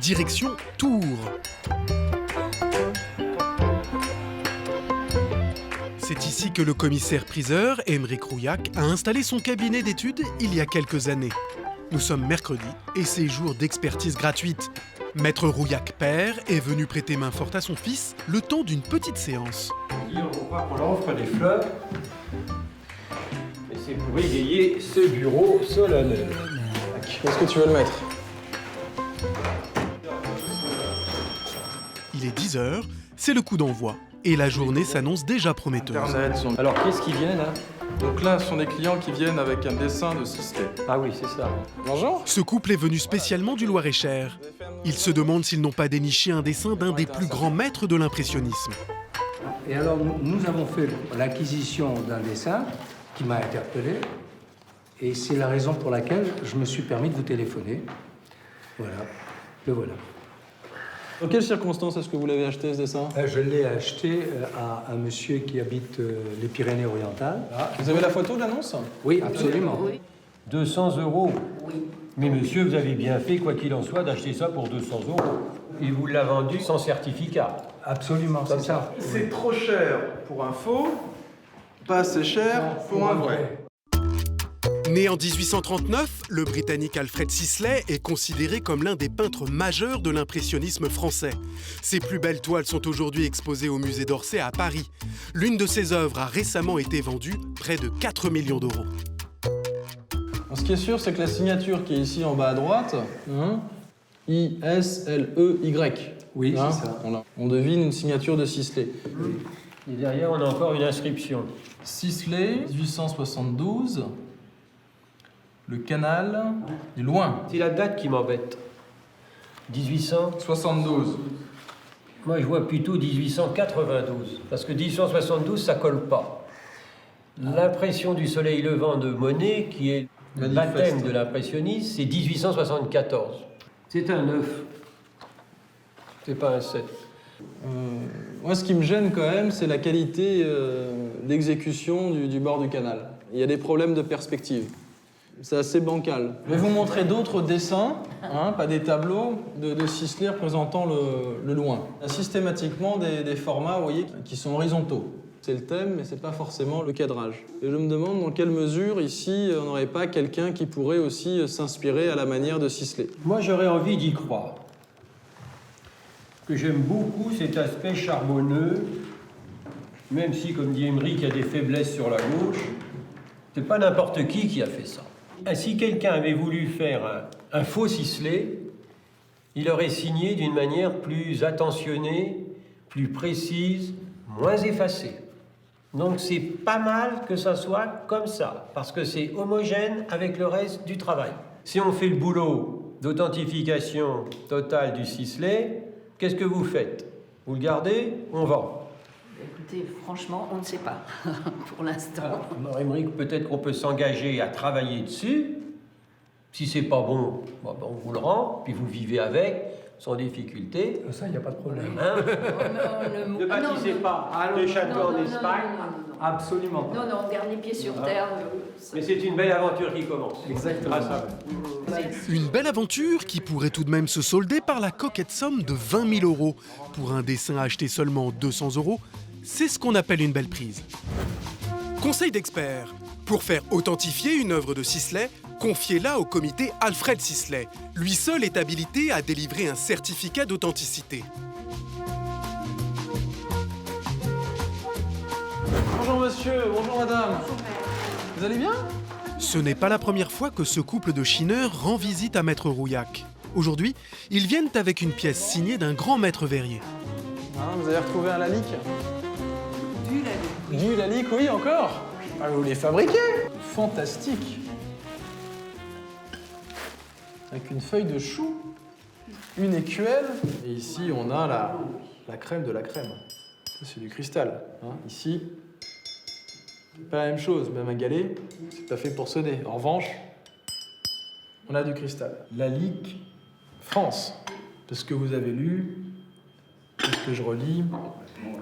direction Tours. C'est ici que le commissaire-priseur, Aymeric Rouillac, a installé son cabinet d'études il y a quelques années. Nous sommes mercredi et c'est jour d'expertise gratuite. Maître Rouillac père est venu prêter main forte à son fils le temps d'une petite séance. On leur offre des fleurs et c'est pour égayer ce bureau solennel. Où est-ce que tu veux le mettre? Il est 10h, c'est le coup d'envoi. Et la journée s'annonce déjà prometteuse. Alors qu'est-ce qui vient là? Donc là, ce sont des clients qui viennent avec un dessin de Sisley. Ah oui, c'est ça. Bonjour. Ce couple est venu spécialement du Loir-et-Cher. Ils se demandent s'ils n'ont pas déniché un dessin d'un des plus grands maîtres de l'impressionnisme. Et alors, nous avons fait l'acquisition d'un dessin qui m'a interpellé. Et c'est la raison pour laquelle je me suis permis de vous téléphoner. Voilà, le voilà. Dans quelles circonstances est-ce que vous l'avez acheté, ce dessin? Je l'ai acheté à un monsieur qui habite les Pyrénées-Orientales. Vous avez la photo de l'annonce? Oui, absolument. 200 €. Oui. Mais monsieur, vous avez bien fait, quoi qu'il en soit, d'acheter ça pour 200 €. Et vous l'a vendu sans certificat. Absolument, c'est ça. C'est trop cher pour un faux, pas assez cher pour un vrai. Né en 1839, le Britannique Alfred Sisley est considéré comme l'un des peintres majeurs de l'impressionnisme français. Ses plus belles toiles sont aujourd'hui exposées au musée d'Orsay à Paris. L'une de ses œuvres a récemment été vendue près de 4 millions d'euros. Ce qui est sûr, c'est que la signature qui est ici en bas à droite, I-S-L-E-Y. Oui, c'est ça. On devine une signature de Sisley. Et derrière, on a encore une inscription. Sisley, 1872, le canal du Loing. C'est la date qui m'embête. 1800. 72. Moi, je vois plutôt 1892. Parce que 1872, ça colle pas. L'impression du soleil levant de Monet, qui est le baptême de l'impressionnisme, c'est 1874. C'est un 9. C'est pas un 7. Moi, ce qui me gêne quand même, c'est la qualité d'exécution du bord du canal. Il y a des problèmes de perspective. C'est assez bancal. Je vais vous montrer d'autres dessins, pas des tableaux, de Sisley représentant le loin. Il y a systématiquement des formats, vous voyez, qui sont horizontaux. C'est le thème, mais c'est pas forcément le cadrage. Et je me demande dans quelle mesure, ici, on n'aurait pas quelqu'un qui pourrait aussi s'inspirer à la manière de Sisley. Moi, j'aurais envie d'y croire. Que j'aime beaucoup cet aspect charbonneux, même si, comme dit Aymeric, il y a des faiblesses sur la gauche. C'est pas n'importe qui a fait ça. Et si quelqu'un avait voulu faire un faux Sisley, il aurait signé d'une manière plus attentionnée, plus précise, moins effacée. Donc c'est pas mal que ça soit comme ça, parce que c'est homogène avec le reste du travail. Si on fait le boulot d'authentification totale du Sisley, qu'est-ce que vous faites? Vous le gardez? On vend. Écoutez, franchement, on ne sait pas pour l'instant. Alors, Aymeric, peut-être qu'on peut s'engager à travailler dessus. Si c'est pas bon, on vous le rend, puis vous vivez avec, sans difficulté. Ça, il n'y a pas de problème. Hein? Non, Ne bâtissez pas des châteaux en Espagne. Absolument pas. Non, on garde les pieds sur terre. Mais c'est une belle aventure qui commence. Exactement. Grâce à vous. Une belle aventure qui pourrait tout de même se solder par la coquette somme de 20 000 €. Pour un dessin acheté seulement 200 €, c'est ce qu'on appelle une belle prise. Conseil d'expert. Pour faire authentifier une œuvre de Sisley, confiez-la au comité Alfred Sisley. Lui seul est habilité à délivrer un certificat d'authenticité. Bonjour monsieur, bonjour madame. Vous allez bien? Ce n'est pas la première fois que ce couple de chineurs rend visite à Maître Rouillac. Aujourd'hui, ils viennent avec une pièce signée d'un grand maître verrier. Vous avez retrouvé un lalique? Du Lalique. Du lalique, oui, encore? Ah, vous les fabriquez? Fantastique. Avec une feuille de chou, une écuelle. Et ici, on a la crème de la crème. Ça, c'est du cristal. Ici, c'est pas la même chose. Même un galet, c'est pas fait pour sonner. En revanche, on a du cristal. Lalique France. De ce que vous avez lu, de ce que je relis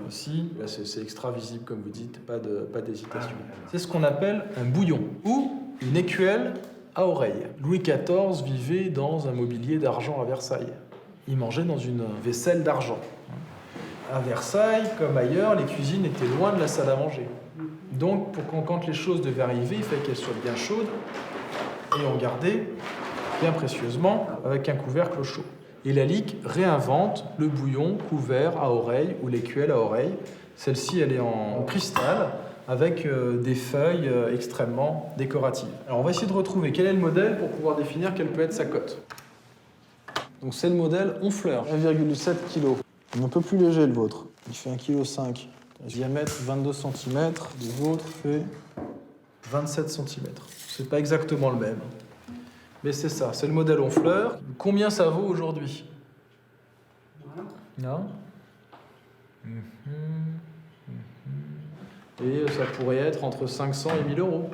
aussi, là, c'est extra visible, comme vous dites, pas d'hésitation. C'est ce qu'on appelle un bouillon ou une écuelle à oreille. Louis XIV vivait dans un mobilier d'argent à Versailles. ils mangeaient dans une vaisselle d'argent. À Versailles, comme ailleurs, les cuisines étaient loin de la salle à manger. Donc, quand les choses devaient arriver, il fallait qu'elles soient bien chaudes et on gardait bien précieusement avec un couvercle chaud. Et la Lique réinvente le bouillon couvert à oreille ou l'écuelle à oreille. Celle-ci, elle est en cristal avec des feuilles extrêmement décoratives. Alors, on va essayer de retrouver quel est le modèle pour pouvoir définir quelle peut être sa cote. Donc, c'est le modèle Honfleur, 1,7 kg. Un peu plus léger le vôtre. Il fait 1,5 kg. Diamètre 22 cm. Le vôtre fait 27 cm. C'est pas exactement le même. Mais c'est ça, c'est le modèle Honfleur. Combien ça vaut aujourd'hui? Non. Et ça pourrait être entre 500 et 1000 euros.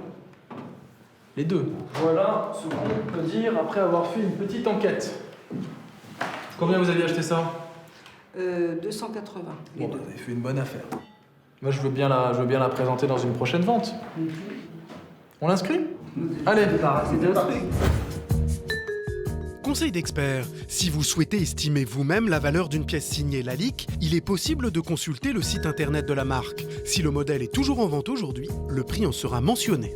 Les deux. Voilà ce qu'on peut dire après avoir fait une petite enquête. Combien vous aviez acheté ça? 280. Bon, vous avez fait une bonne affaire. Moi, je veux bien la présenter dans une prochaine vente. On l'inscrit? Allez, c'est parti. Conseil d'expert, si vous souhaitez estimer vous-même la valeur d'une pièce signée Lalique, il est possible de consulter le site internet de la marque. Si le modèle est toujours en vente aujourd'hui, le prix en sera mentionné.